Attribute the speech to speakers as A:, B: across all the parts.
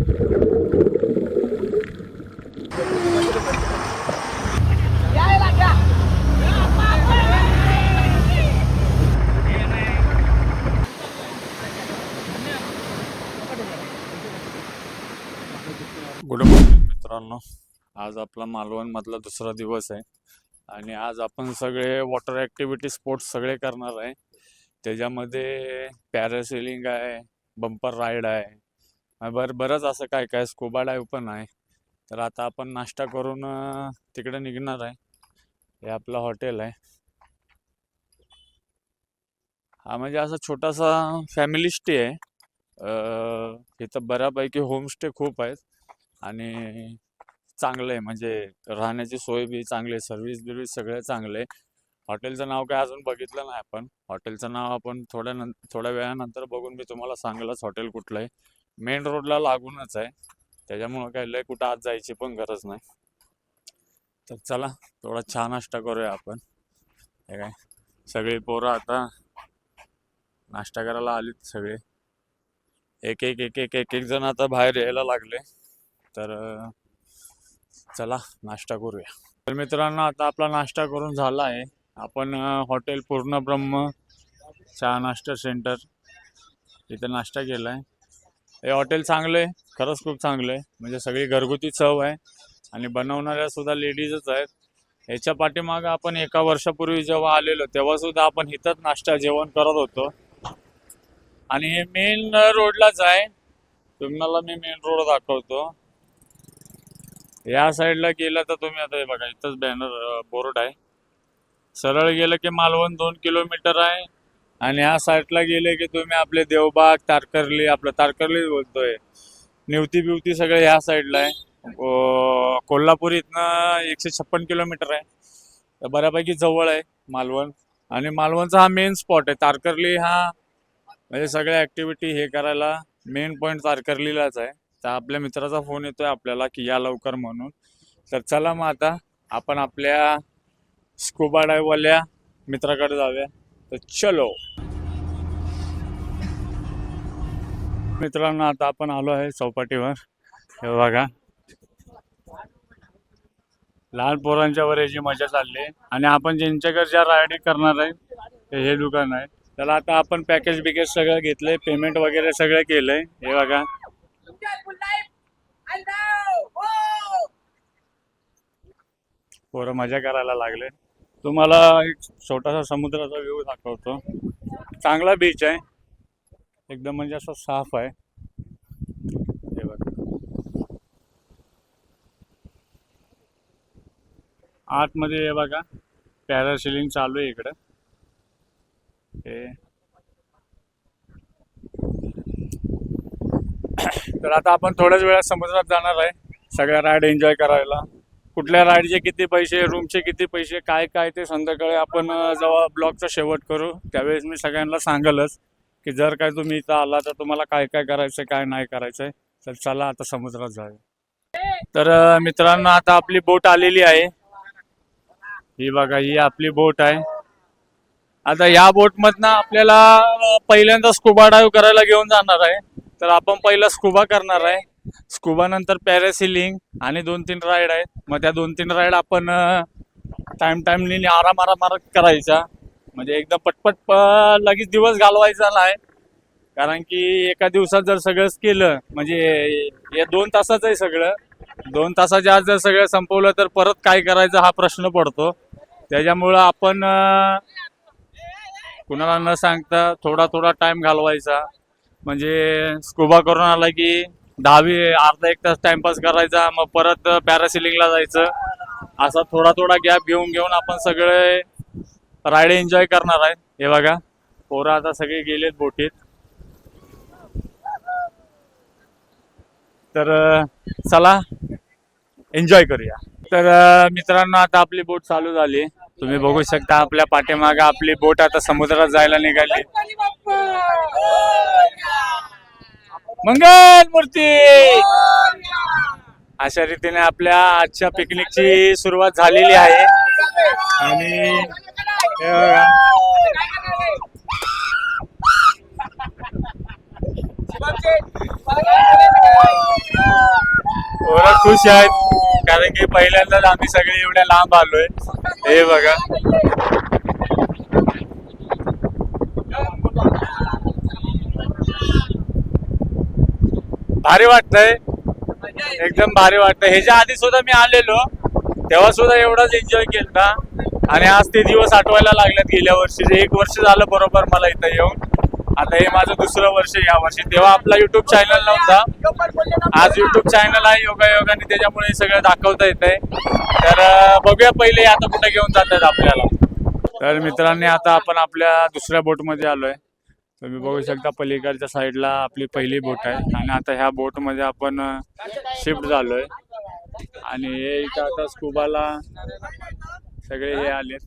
A: Good morning मित्रांनो. आज आपला मालवण मधला दुसरा दिवस आहे आणि आज आपण सगळे वॉटर ॲक्टिव्हिटी स्पोर्ट्स सगळे करणार आहे. त्याच्यामध्ये पॅरासेलिंग आहे, बंपर राईड आहे, बरंच असं काय काय, स्कुबा डाईव्ह पण आहे. तर आता आपण नाश्ता करून तिकडे निघणार आहे. हे आपलं हॉटेल आहे. हा म्हणजे असा छोटासा फॅमिली स्टे आहे. इथं बऱ्यापैकी होमस्टे खूप आहेत आणि चांगलं आहे, म्हणजे राहण्याची सोय बी चांगली आहे, सर्व्हिस बिर्व्हिस सगळं चांगलं आहे. हॉटेलचं नाव काय अजून बघितलं नाही आपण. हॉटेलचं नाव आपण थोड्या वेळानंतर बघून मी तुम्हाला सांगलंच हॉटेल कुठलं आहे. मेन रोडला लागूनच आहे, त्याच्यामुळं काय लय कुठं आत जायची पण गरज नाही. तर चला थोडा छान नाश्ता करूया आपण. हे काय सगळी पोरं आता नाश्ता करायला आलीत सगळे. एक एक एक एक एक एक जण आता बाहेर यायला लागले. तर चला नाश्ता करूया. तर मित्रांनो आता आपला नाश्ता करून झाला आहे. आपण हॉटेल पूर्ण ब्रह्म चहा नाश्ता सेंटर इथे नाश्ता केला आहे. हे हॉटेल चांगलं आहे, खरंच खूप चांगलं आहे. म्हणजे सगळी घरगुती चव आहे आणि बनवणाऱ्या सुद्धा लेडीजच आहेत. याच्या पाठीमागं आपण एका वर्षापूर्वी जेव्हा आलेलो तेव्हा सुद्धा आपण इथंच नाश्ता जेवण करत होतो आणि हे मेन रोडलाच आहे. तुम्हाला मी मेन रोड दाखवतो. या साईडला गेलं तर तुम्ही आता हे बघा, इथंच बॅनर बोर्ड आहे. सरळ गेलं की मालवण 2 किलोमीटर आहे आणि ह्या साईडला गेले की तुम्ही आपले देवबाग, तारकर्ली, आपलं तारकर्ली बोलतोय, निवती बिवती सगळे ह्या साईडला आहे. कोल्हापूर इथनं 156 किलोमीटर आहे. तर बऱ्यापैकी जवळ आहे मालवण. आणि मालवणचा हा मेन स्पॉट आहे. तारकर्ली हा म्हणजे सगळ्या ॲक्टिव्हिटी हे करायला मेन पॉईंट तारकर्लीलाच आहे. तर आपल्या मित्राचा फोन येतोय आपल्याला की या लवकर म्हणून. तर चला मग आता आपण आपल्या स्कुबा डायव्हवाल्या मित्राकडे जाऊया. तर चलो मित्रांनो, आता आपण आलो आहे चौपाटीवर. हे बघा, लहान पोरांच्या वर याची मजा चालली आहे आणि आपण ज्यांच्याकडे ज्या रायडिंग करणार आहे हे दुकान आहे. त्याला आता आपण पॅकेज बिकेज सगळं घेतलंय, पेमेंट वगैरे सगळं केलंय. हे बघा, पोरं मजा करायला लागले. तुम्हाला एक छोटासा समुद्राचा व्ह्यू दाखवतो. चांगला बीच आहे एकदम, म्हणजे असं साफ आहे. हे बघा, आतमध्ये हे बघा पॅरासेलिंग चालू आहे इकडं. हे तर आता आपण थोड्याच वेळात समुद्रात जाणार आहे सगळ्या राईड एन्जॉय करायला. कुठल्या राईडचे किती पैसे, रूमचे किती पैसे, काय काय ते संध्याकाळी आपण जेव्हा ब्लॉगचा शेवट करू त्यावेळेस मी सगळ्यांना सांगलच की जर काय तुम्ही इथं आला तर तुम्हाला काय काय करायचं काय नाही करायचंय. तर चला आता समुद्रात जाऊया. तर मित्रांनो आता आपली बोट आलेली आहे. ही बघा, ही आपली बोट आहे. आता या बोटमधनं आपल्याला पहिल्यांदा स्कुबा डाईव्ह करायला घेऊन जाणार आहे. तर आपण पहिला स्कुबा करणार आहे. स्कुबा नंतर पॅरासेलिंग आणि 2-3 राईड आहेत. मग त्या 2-3 राईड आपण टाइमनी आराम करायचा. म्हणजे एकदम पटपट लगेच दिवस घालवायचा नाही, कारण की एका दिवसात जर सगळंच केलं म्हणजे या 2 तासाचं आहे सगळं. 2 तासाच्या आत जर सगळं संपवलं तर परत काय करायचं हा प्रश्न पडतो. त्याच्यामुळं आपण कुणाला न सांगता थोडा टाइम घालवायचा. म्हणजे स्कुबा करून आला की अर्धा एक तास टाइमपास करायचा, मग परत पॅरासेलिंगला जायचं. असा थोडा गॅप घेऊन आपण सगळे राईड एन्जॉय करणार आहे. हे बघा, पोरं आता सगळे गेलेत बोटीत. तर चला एन्जॉय करूया. तर मित्रांनो आता आपली बोट चालू झाली. तुम्ही बघू शकता आपल्या पाठीमागे आपली बोट आता समुद्रात जायला निघाली. मंगल मूर्ती. अशा रीतीने आपल्या आजच्या पिकनिकची सुरुवात झालेली आहे. आणि खुश आहेत कारण की पहिल्यांदाच आम्ही सगळे एवढ्या लांब आलोय. हे बघा भारी वाटतंय, एकदम भारी वाटतंय. ह्याच्या आधी सुद्धा मी आलेलो तेव्हा सुद्धा एवढाच एन्जॉय केलता आणि आज ते दिवस आठवायला लागलेत. गेल्या वर्षीचे 1 वर्ष झालं बरोबर मला इथं येऊन. आता हे माझं 2रं वर्ष या वर्षी. तेव्हा आपला युट्यूब चॅनल नव्हता, आज युट्यूब चॅनल आहे योगायोगाने, त्याच्यामुळे हे सगळं दाखवता येत आहे. तर बघूया पहिले आता कुठे घेऊन जातात आपल्याला. तर मित्रांनी आता आपण आपल्या दुसऱ्या बोटमध्ये आलोय. तुम्ही बघू शकता पलीकडच्या साईडला आपली पहिली बोट आहे आणि आता ह्या बोटमध्ये आपण शिफ्ट झालोय आणि हे इथं आता स्कुबाला सगळे हे आलेत.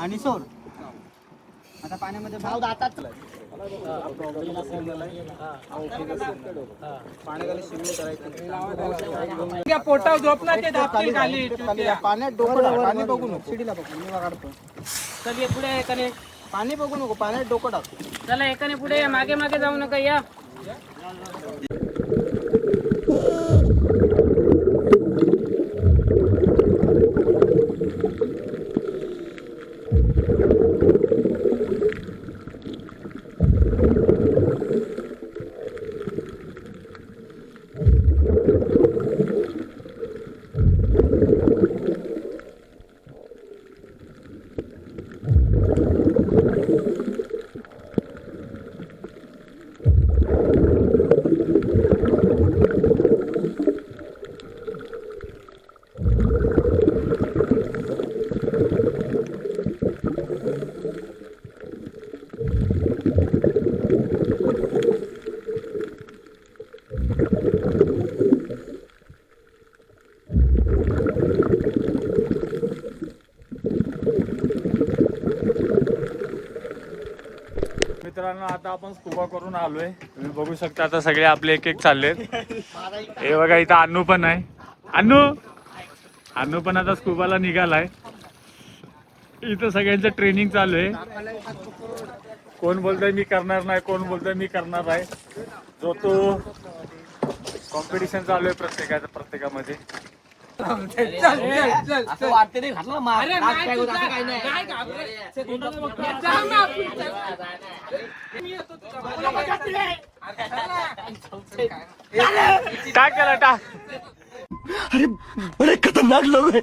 B: आणि सोड आता पाण्यामध्ये भाव दातात पोटावर झोपला ते दाबतील खाली पाण्यात डोकं पाणी बघू नको शिडीला बघू मी काढतो. चल ये पुढे एकाने पाणी बघू नको पाण्यात डोकं टाक. चला एकाने पुढे मागे मागे जाऊ नका या.
A: मित्रांनो आता आपण स्कुबा करून आलोय. तुम्ही बघू शकता आता सगळे आपले एक एक चाललेत. हे बघा इथं अन्नू पण आहे. अन्नू पण आता स्कुबाला निघालाय. इथं सगळ्यांचं ट्रेनिंग चालू आहे. कोण बोलतोय मी करणार नाही, कोण बोलतोय मी करणार आहे. जो तो कॉम्पिटिशन चालू आहे प्रत्येकामध्ये.
B: असं वाटते नाही घातलं मार काही नाही.
A: टाक केला टाक.
C: अरे बड़े खतरनाक लोग हैं.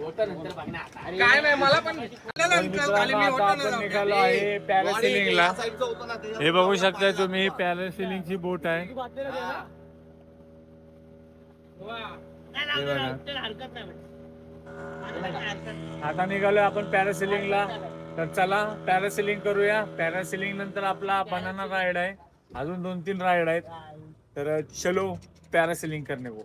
B: काय नाही मला पण
A: निघालो आहे पॅरासेलिंगला. हे बघू शकता तुम्ही पॅरासेलिंगची बोट आहे. आता निघालोय आपण पॅरासेलिंगला. तर चला पॅरासेलिंग करूया. पॅरासेलिंग नंतर आपला बनाना राईड आहे. अजून 2-3 राईड आहेत. तर चलो पॅरासेलिंग करने को.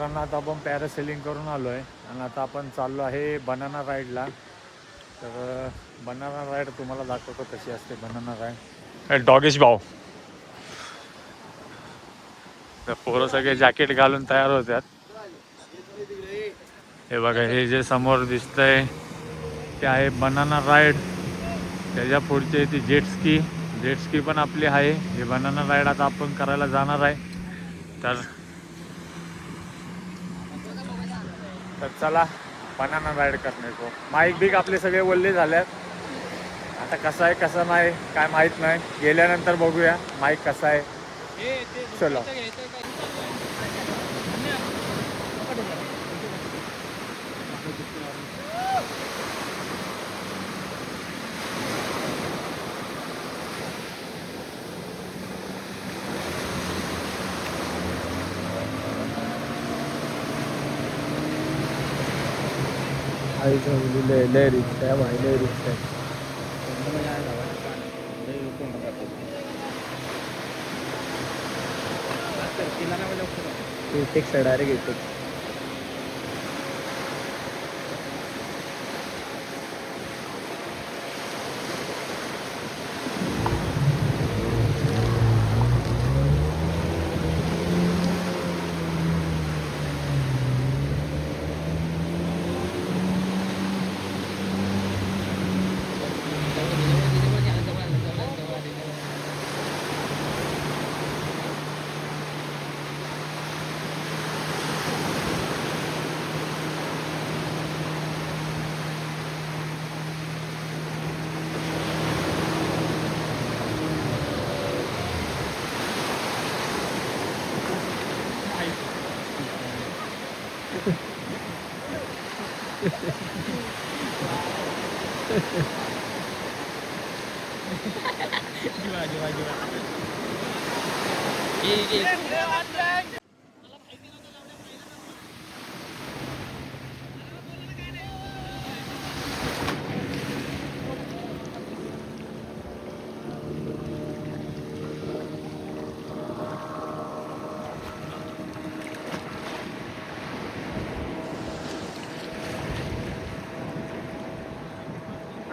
A: मित्रांनो आता आपण पॅरासेलिंग करून आलो आहे आणि आता आपण चाललो आहे बनाना राईडला. तर बनाना राईड तुम्हाला दाखवतो कशी असते बनाना राईड. डॉगेश भाऊ, तर पोरं सगळे जॅकेट घालून तयार होतात. हे बघा, हे जे समोर दिसतंय ते आहे बनाना राईड. त्याच्या पुढचे ती जेटस्की पण आपली आहे. हे बनाना राईड आता आपण करायला जाणार आहे. तर चला बनाना राईड करण्याचो. माईक बिक आपले सगळे वल्ले झाल्यात. आता कसं आहे कसं नाही काय माहीत नाही, गेल्यानंतर बघूया माईक कसा आहे. चलो. लय रिक्षा आहे भाई, लय रिक्षा आहे. डायरेक्ट येतो.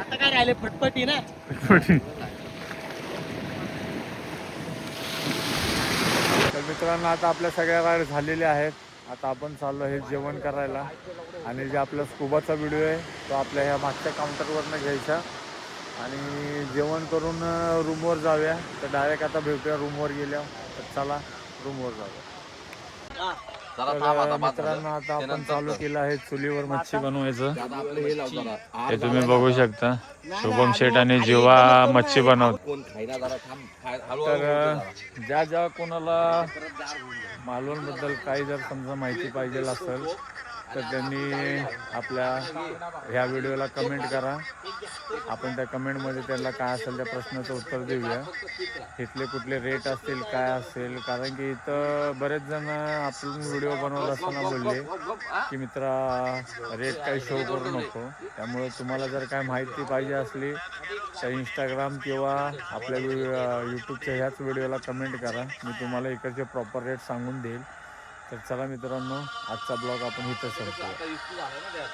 B: आता काय राहिले फटफटी ना.
A: तर मित्रांनो आता आपल्या सगळ्या राईड झालेल्या आहेत. आता आपण चाललो आहे जेवण करायला आणि जे आपला स्कुबाचा व्हिडिओ आहे तो आपल्या ह्या मागच्या काउंटरवरनं घ्यायचा आणि जेवण करून रूमवर जाऊया. तर डायरेक्ट आता भेटूया रूमवर गेल्या. तर चला रूमवर जाऊया. तर मित्रांनो आता आपण चालू केलं आहे चुलीवर मच्छी बनवायचं. हे तुम्ही बघू शकता शुभम शेठ आणि जीवा मच्छी बनवतात. तर ज्या कोणाला मालवणबद्दल काही जर समजा माहिती पाहिजे असेल तर त्यांनी आपल्या ह्या व्हिडिओला कमेंट करा. आपण त्या कमेंटमध्ये त्यांना काय असेल त्या प्रश्नाचं उत्तर देऊया. इथले कुठले रेट असतील काय असेल, कारण की इथं बरेच जण आपण व्हिडिओ बनवत असताना बोलले की मित्रा रेट काही शो करू नको. त्यामुळे तुम्हाला जर काय माहिती पाहिजे असली तर इंस्टाग्राम किंवा आपल्या यूट्यूबच्या ह्याच व्हिडिओला कमेंट करा. मी तुम्हाला इकडचे प्रॉपर रेट सांगून देईल. तर चला मित्रांनो, आजचा ब्लॉग आपण इथं संपवूया.